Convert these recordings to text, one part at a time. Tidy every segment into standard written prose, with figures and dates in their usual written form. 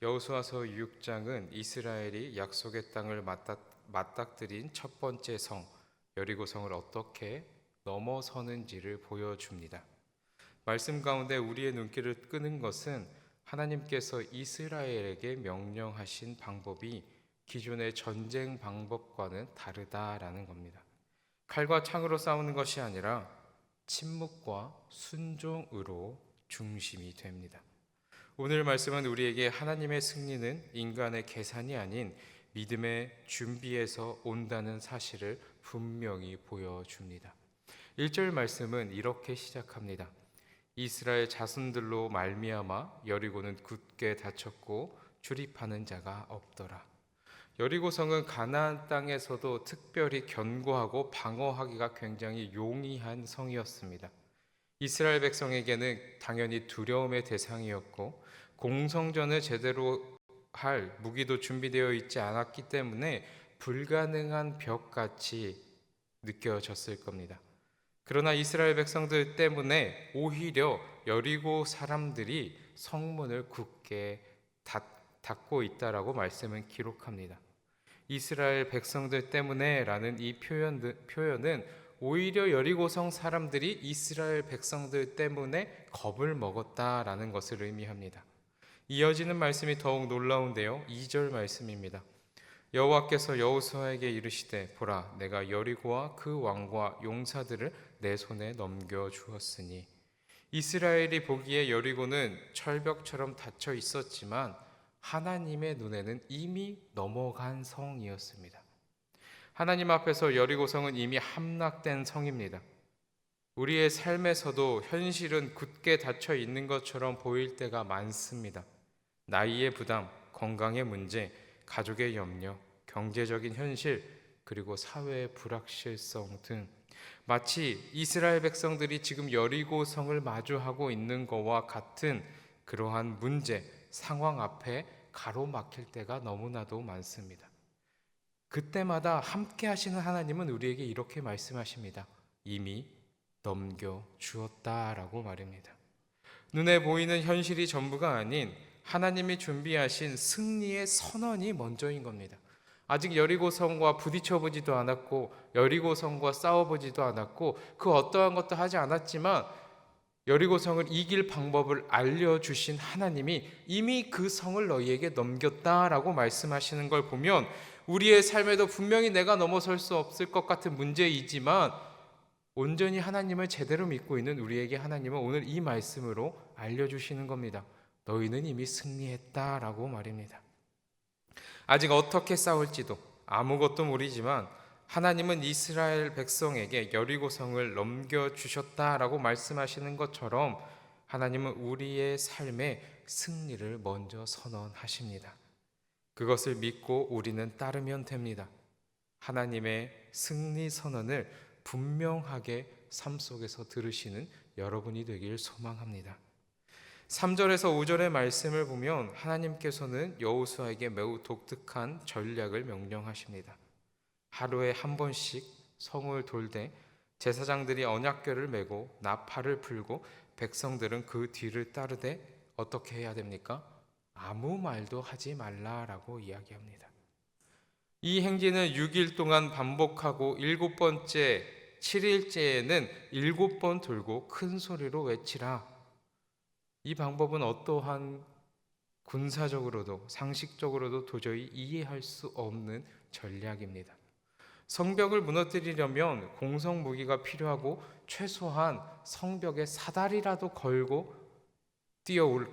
여호수아서 6장은 이스라엘이 약속의 땅을 맞닥뜨린 첫 번째 성 여리고성을 어떻게 넘어서는지를 보여줍니다. 말씀 가운데 우리의 눈길을 끄는 것은 하나님께서 이스라엘에게 명령하신 방법이 기존의 전쟁 방법과는 다르다라는 겁니다. 칼과 창으로 싸우는 것이 아니라 침묵과 순종으로 중심이 됩니다. 오늘 말씀은 우리에게 하나님의 승리는 인간의 계산이 아닌 믿음의 준비에서 온다는 사실을 분명히 보여줍니다. 1절 말씀은 이렇게 시작합니다. 이스라엘 자손들로 말미암아 여리고는 굳게 닫혔고 출입하는 자가 없더라. 여리고성은 가나안 땅에서도 특별히 견고하고 방어하기가 굉장히 용이한 성이었습니다. 이스라엘 백성에게는 당연히 두려움의 대상이었고 공성전을 제대로 할 무기도 준비되어 있지 않았기 때문에 불가능한 벽같이 느껴졌을 겁니다. 그러나 이스라엘 백성들 때문에 오히려 여리고 사람들이 성문을 굳게 닫고 있다라고 말씀은 기록합니다. 이스라엘 백성들 때문에 라는 이 표현은 오히려 여리고성 사람들이 이스라엘 백성들 때문에 겁을 먹었다라는 것을 의미합니다. 이어지는 말씀이 더욱 놀라운데요. 2절 말씀입니다. 여호와께서 여호수아에게 이르시되 보라 내가 여리고와 그 왕과 용사들을 내 손에 넘겨 주었으니 이스라엘이 보기에 여리고는 철벽처럼 닫혀 있었지만 하나님의 눈에는 이미 넘어간 성이었습니다. 하나님 앞에서 여리고성은 이미 함락된 성입니다. 우리의 삶에서도 현실은 굳게 닫혀 있는 것처럼 보일 때가 많습니다. 나이의 부담, 건강의 문제, 가족의 염려, 경제적인 현실, 그리고 사회의 불확실성 등 마치 이스라엘 백성들이 지금 여리고성을 마주하고 있는 것과 같은 그러한 문제, 상황 앞에 가로막힐 때가 너무나도 많습니다. 그때마다 함께 하시는 하나님은 우리에게 이렇게 말씀하십니다. 이미 넘겨 주었다라고 말입니다. 눈에 보이는 현실이 전부가 아닌 하나님이 준비하신 승리의 선언이 먼저인 겁니다. 아직 여리고성과 부딪혀보지도 않았고 여리고성과 싸워보지도 않았고 그 어떠한 것도 하지 않았지만 여리고성을 이길 방법을 알려주신 하나님이 이미 그 성을 너희에게 넘겼다라고 말씀하시는 걸 보면 우리의 삶에도 분명히 내가 넘어설 수 없을 것 같은 문제이지만 온전히 하나님을 제대로 믿고 있는 우리에게 하나님은 오늘 이 말씀으로 알려주시는 겁니다. 너희는 이미 승리했다라고 말입니다. 아직 어떻게 싸울지도 아무것도 모르지만 하나님은 이스라엘 백성에게 여리고성을 넘겨주셨다라고 말씀하시는 것처럼 하나님은 우리의 삶에 승리를 먼저 선언하십니다. 그것을 믿고 우리는 따르면 됩니다. 하나님의 승리 선언을 분명하게 삶 속에서 들으시는 여러분이 되길 소망합니다. 3절에서 5절의 말씀을 보면 하나님께서는 여호수아에게 매우 독특한 전략을 명령하십니다. 하루에 한 번씩 성을 돌되 제사장들이 언약궤를 메고 나팔을 불고 백성들은 그 뒤를 따르되 어떻게 해야 됩니까? 아무 말도 하지 말라라고 이야기합니다. 이 행진은 6일 동안 반복하고 7번째 7일째에는 7번 돌고 큰 소리로 외치라. 이 방법은 어떠한 군사적으로도 상식적으로도 도저히 이해할 수 없는 전략입니다. 성벽을 무너뜨리려면 공성 무기가 필요하고 최소한 성벽에 사다리라도 걸고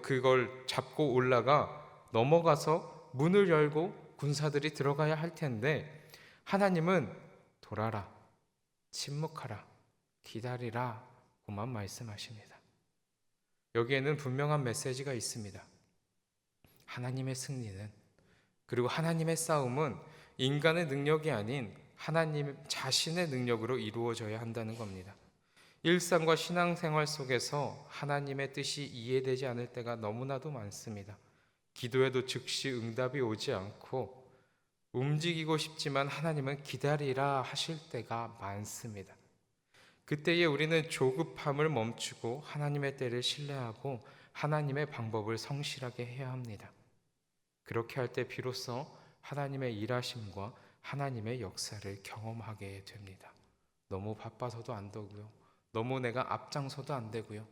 그걸 잡고 올라가 넘어가서 문을 열고 군사들이 들어가야 할 텐데 하나님은 돌아라, 침묵하라, 기다리라 고만 말씀하십니다. 여기에는 분명한 메시지가 있습니다. 하나님의 승리는 그리고 하나님의 싸움은 인간의 능력이 아닌 하나님 자신의 능력으로 이루어져야 한다는 겁니다. 일상과 신앙생활 속에서 하나님의 뜻이 이해되지 않을 때가 너무나도 많습니다. 기도해도 즉시 응답이 오지 않고 움직이고 싶지만 하나님은 기다리라 하실 때가 많습니다. 그때에 우리는 조급함을 멈추고 하나님의 때를 신뢰하고 하나님의 방법을 성실하게 해야 합니다. 그렇게 할 때 비로소 하나님의 일하심과 하나님의 역사를 경험하게 됩니다. 너무 바빠서도 안 되고요. 너무 내가 앞장서도 안 되고요.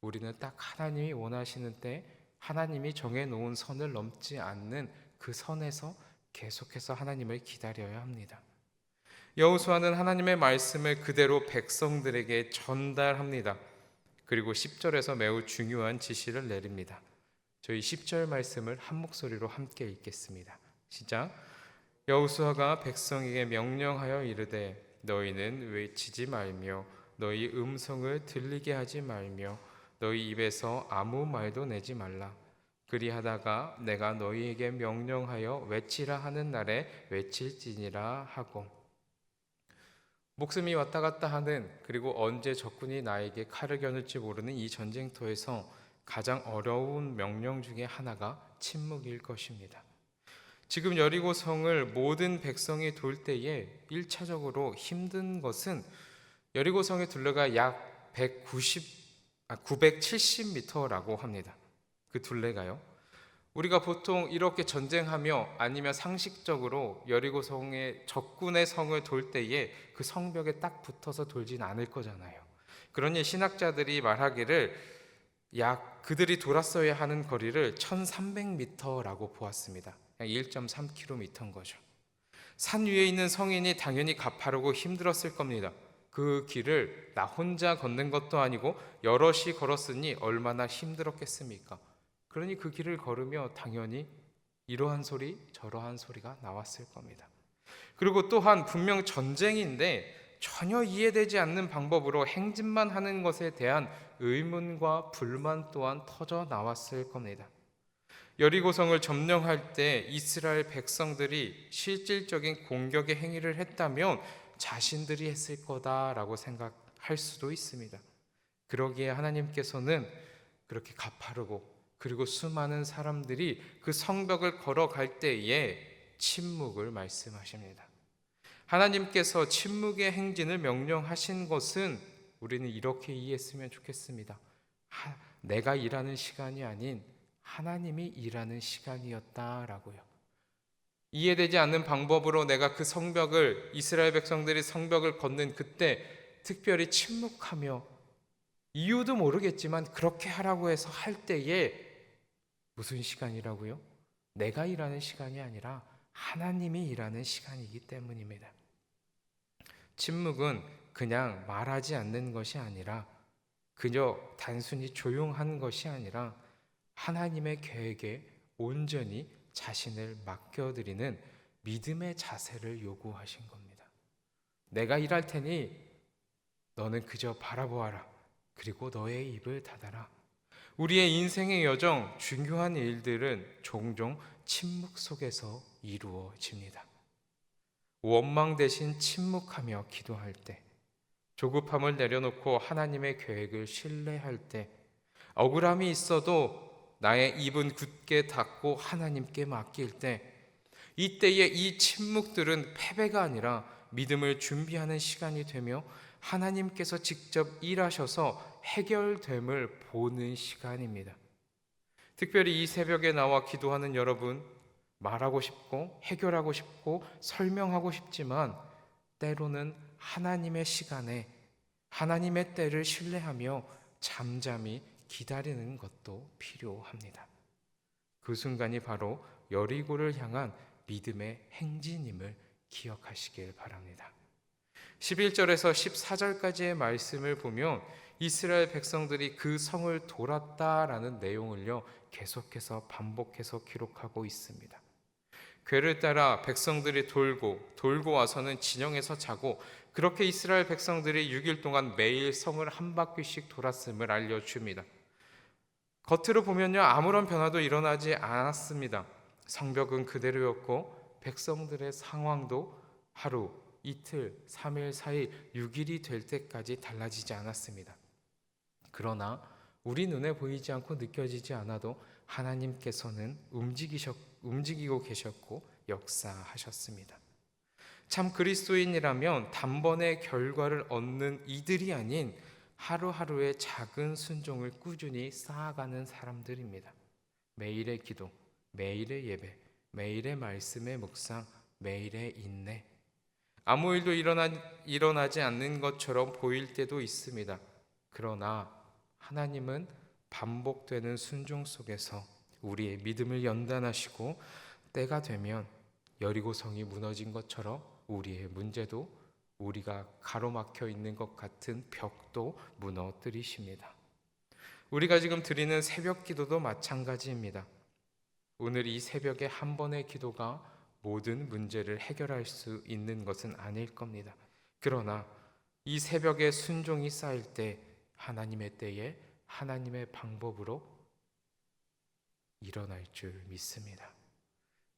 우리는 딱 하나님이 원하시는 때 하나님이 정해놓은 선을 넘지 않는 그 선에서 계속해서 하나님을 기다려야 합니다. 여호수아는 하나님의 말씀을 그대로 백성들에게 전달합니다. 그리고 10절에서 매우 중요한 지시를 내립니다. 저희 10절 말씀을 한 목소리로 함께 읽겠습니다. 시작. 여호수아가 백성에게 명령하여 이르되 너희는 외치지 말며 너희 음성을 들리게 하지 말며 너희 입에서 아무 말도 내지 말라. 그리하다가 내가 너희에게 명령하여 외치라 하는 날에 외칠지니라 하고. 목숨이 왔다 갔다 하는, 그리고 언제 적군이 나에게 칼을 겨눌지 모르는 이 전쟁터에서 가장 어려운 명령 중에 하나가 침묵일 것입니다. 지금 여리고 성을 모든 백성이 돌 때에 1차적으로 힘든 것은 여리고 성에 둘레가 약 970m라고 합니다. 그 둘레가요. 우리가 보통 이렇게 전쟁하며 아니면 상식적으로 여리고 성의 적군의 성을 돌 때에 그 성벽에 딱 붙어서 돌진 않을 거잖아요. 그러니 신학자들이 말하기를 그들이 돌았어야 하는 거리를 1300m라고 보았습니다. 1.3km인 거죠. 산 위에 있는 성인이 당연히 가파르고 힘들었을 겁니다. 그 길을 나 혼자 걷는 것도 아니고 여럿이 걸었으니 얼마나 힘들었겠습니까? 그러니 그 길을 걸으며 당연히 이러한 소리 저러한 소리가 나왔을 겁니다. 그리고 또한 분명 전쟁인데 전혀 이해되지 않는 방법으로 행진만 하는 것에 대한 의문과 불만 또한 터져 나왔을 겁니다. 여리고성을 점령할 때 이스라엘 백성들이 실질적인 공격의 행위를 했다면 자신들이 했을 거다라고 생각할 수도 있습니다. 그러기에 하나님께서는 그렇게 가파르고 그리고 수많은 사람들이 그 성벽을 걸어갈 때에 침묵을 말씀하십니다. 하나님께서 침묵의 행진을 명령하신 것은 우리는 이렇게 이해했으면 좋겠습니다. 내가 일하는 시간이 아닌 하나님이 일하는 시간이었다라고요. 이해되지 않는 방법으로 내가 그 성벽을, 이스라엘 백성들이 성벽을 걷는 그때 특별히 침묵하며 이유도 모르겠지만 그렇게 하라고 해서 할 때에 무슨 시간이라고요? 내가 일하는 시간이 아니라 하나님이 일하는 시간이기 때문입니다. 침묵은 그냥 말하지 않는 것이 아니라 그저 단순히 조용한 것이 아니라 하나님의 계획에 온전히 자신을 맡겨드리는 믿음의 자세를 요구하신 겁니다. 내가 일할 테니 너는 그저 바라보아라. 그리고 너의 입을 닫아라. 우리의 인생의 여정, 중요한 일들은 종종 침묵 속에서 이루어집니다. 원망 대신 침묵하며 기도할 때, 조급함을 내려놓고 하나님의 계획을 신뢰할 때, 억울함이 있어도 나의 입은 굳게 닫고 하나님께 맡길 때, 이때의 이 침묵들은 패배가 아니라 믿음을 준비하는 시간이 되며 하나님께서 직접 일하셔서 해결됨을 보는 시간입니다. 특별히 이 새벽에 나와 기도하는 여러분, 말하고 싶고 해결하고 싶고 설명하고 싶지만 때로는 하나님의 시간에 하나님의 때를 신뢰하며 잠잠히 기다리는 것도 필요합니다. 그 순간이 바로 여리고를 향한 믿음의 행진임을 기억하시길 바랍니다. 11절에서 14절까지의 말씀을 보면 이스라엘 백성들이 그 성을 돌았다라는 내용을요 계속해서 반복해서 기록하고 있습니다. 궤를 따라 백성들이 돌고 와서는 진영에서 자고, 그렇게 이스라엘 백성들이 6일 동안 매일 성을 한 바퀴씩 돌았음을 알려줍니다. 겉으로 보면요 아무런 변화도 일어나지 않았습니다. 성벽은 그대로였고 백성들의 상황도 하루, 이틀, 3일, 4일, 6일이 될 때까지 달라지지 않았습니다. 그러나 우리 눈에 보이지 않고 느껴지지 않아도 하나님께서는 움직이고 계셨고 역사하셨습니다. 참 그리스도인이라면 단번에 결과를 얻는 이들이 아닌 하루하루의 작은 순종을 꾸준히 쌓아가는 사람들입니다. 매일의 기도, 매일의 예배, 매일의 말씀의 묵상, 매일의 인내. 아무 일도 일어나지 않는 것처럼 보일 때도 있습니다. 그러나 하나님은 반복되는 순종 속에서 우리의 믿음을 연단하시고 때가 되면 여리고성이 무너진 것처럼 우리의 문제도, 우리가 가로막혀 있는 것 같은 벽도 무너뜨리십니다. 우리가 지금 드리는 새벽 기도도 마찬가지입니다. 오늘 이 새벽에 한 번의 기도가 모든 문제를 해결할 수 있는 것은 아닐 겁니다. 그러나 이 새벽에 순종이 쌓일 때 하나님의 때에 하나님의 방법으로 일어날 줄 믿습니다.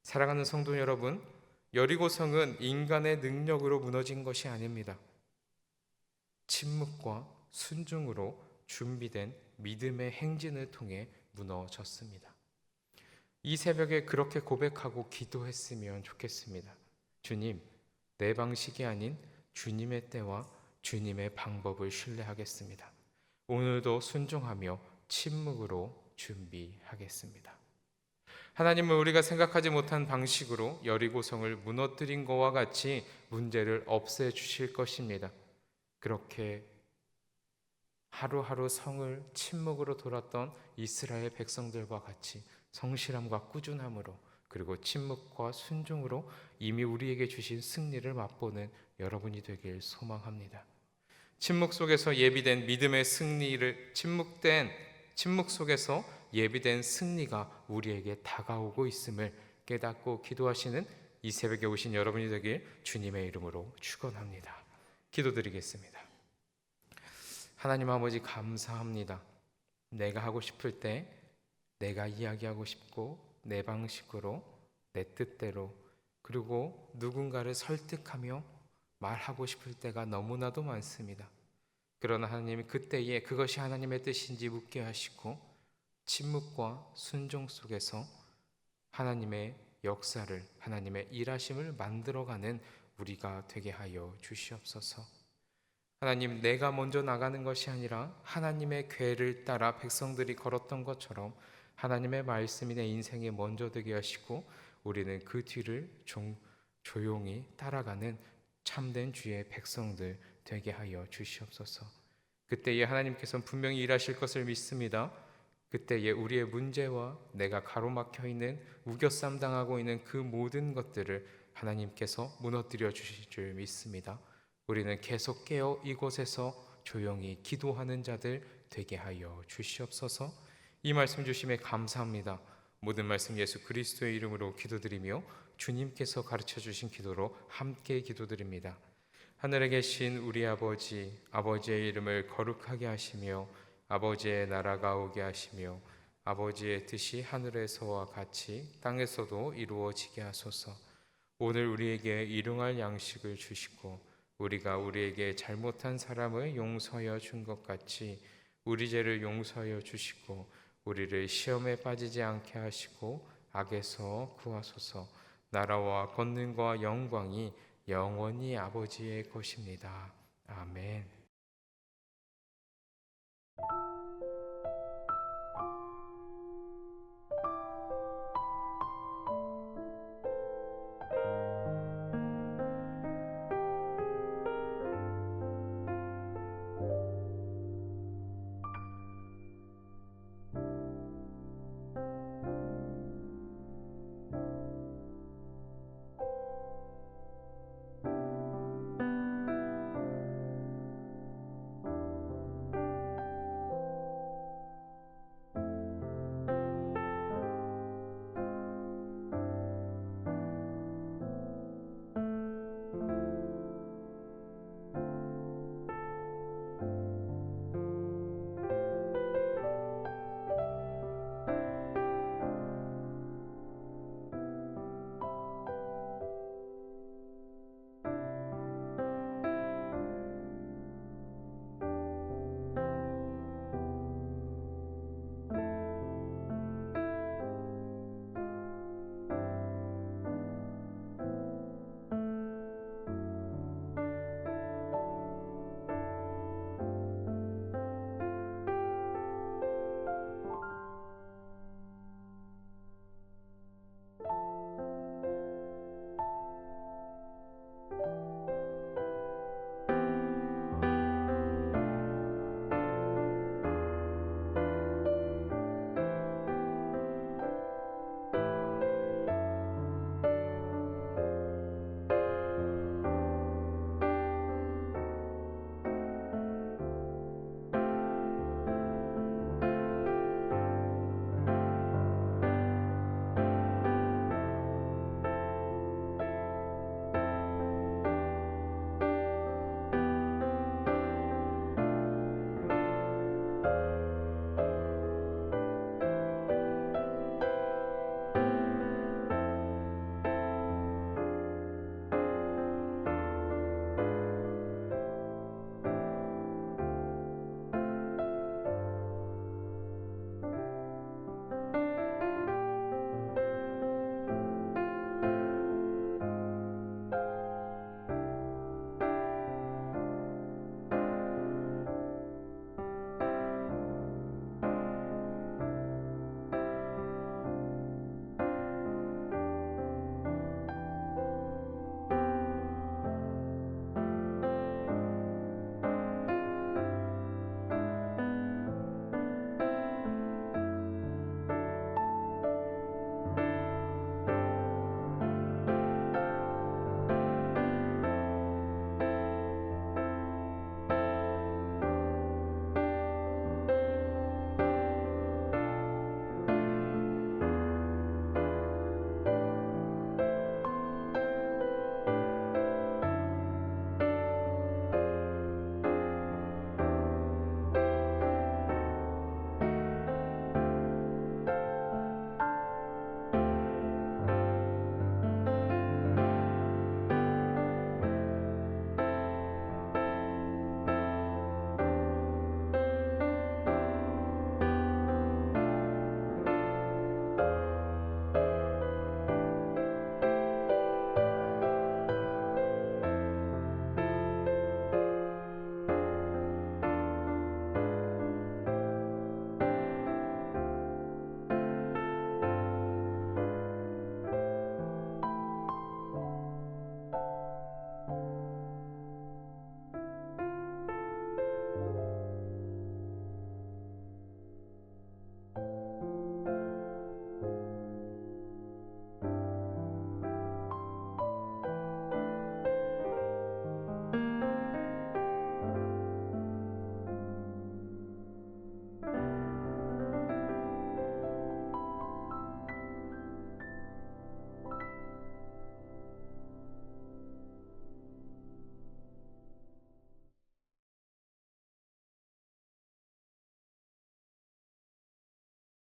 사랑하는 성도 여러분, 여리고성은 인간의 능력으로 무너진 것이 아닙니다. 침묵과 순종으로 준비된 믿음의 행진을 통해 무너졌습니다. 이 새벽에 그렇게 고백하고 기도했으면 좋겠습니다. 주님, 내 방식이 아닌 주님의 때와 주님의 방법을 신뢰하겠습니다. 오늘도 순종하며 침묵으로 준비하겠습니다. 하나님은 우리가 생각하지 못한 방식으로 여리고성을 무너뜨린 것과 같이 문제를 없애주실 것입니다. 그렇게 하루하루 성을 침묵으로 돌았던 이스라엘 백성들과 같이 성실함과 꾸준함으로, 그리고 침묵과 순종으로 이미 우리에게 주신 승리를 맛보는 여러분이 되길 소망합니다. 침묵 속에서 예비된 믿음의 승리를, 침묵 속에서 예비된 승리가 우리에게 다가오고 있음을 깨닫고 기도하시는 이 새벽에 오신 여러분이 되길 주님의 이름으로 축원합니다. 기도드리겠습니다. 하나님 아버지, 감사합니다. 내가 하고 싶을 때 내가 이야기하고 싶고, 내 방식으로, 내 뜻대로, 그리고 누군가를 설득하며 말하고 싶을 때가 너무나도 많습니다. 그러나 하나님, 그때에 그것이 하나님의 뜻인지 묻게 하시고 침묵과 순종 속에서 하나님의 역사를, 하나님의 일하심을 만들어가는 우리가 되게 하여 주시옵소서. 하나님, 내가 먼저 나가는 것이 아니라 하나님의 궤를 따라 백성들이 걸었던 것처럼 하나님의 말씀이 내 인생에 먼저 되게 하시고 우리는 그 뒤를 조용히 따라가는 참된 주의 백성들 되게 하여 주시옵소서. 그때에 하나님께서는 분명히 일하실 것을 믿습니다. 그때에 우리의 문제와 내가 가로막혀 있는, 우겨쌈 당하고 있는 그 모든 것들을 하나님께서 무너뜨려 주실 줄 믿습니다. 우리는 계속 깨어 이곳에서 조용히 기도하는 자들 되게 하여 주시옵소서. 이 말씀 주심에 감사합니다. 모든 말씀 예수 그리스도의 이름으로 기도드리며 주님께서 가르쳐 주신 기도로 함께 기도드립니다. 하늘에 계신 우리 아버지, 아버지의 이름을 거룩하게 하시며 아버지의 나라가 오게 하시며 아버지의 뜻이 하늘에서와 같이 땅에서도 이루어지게 하소서. 오늘 우리에게 일용할 양식을 주시고 우리가 우리에게 잘못한 사람을 용서하여 준 것 같이 우리 죄를 용서하여 주시고 우리를 시험에 빠지지 않게 하시고 악에서 구하소서. 나라와 권능과 영광이 영원히 아버지의 것입니다. 아멘.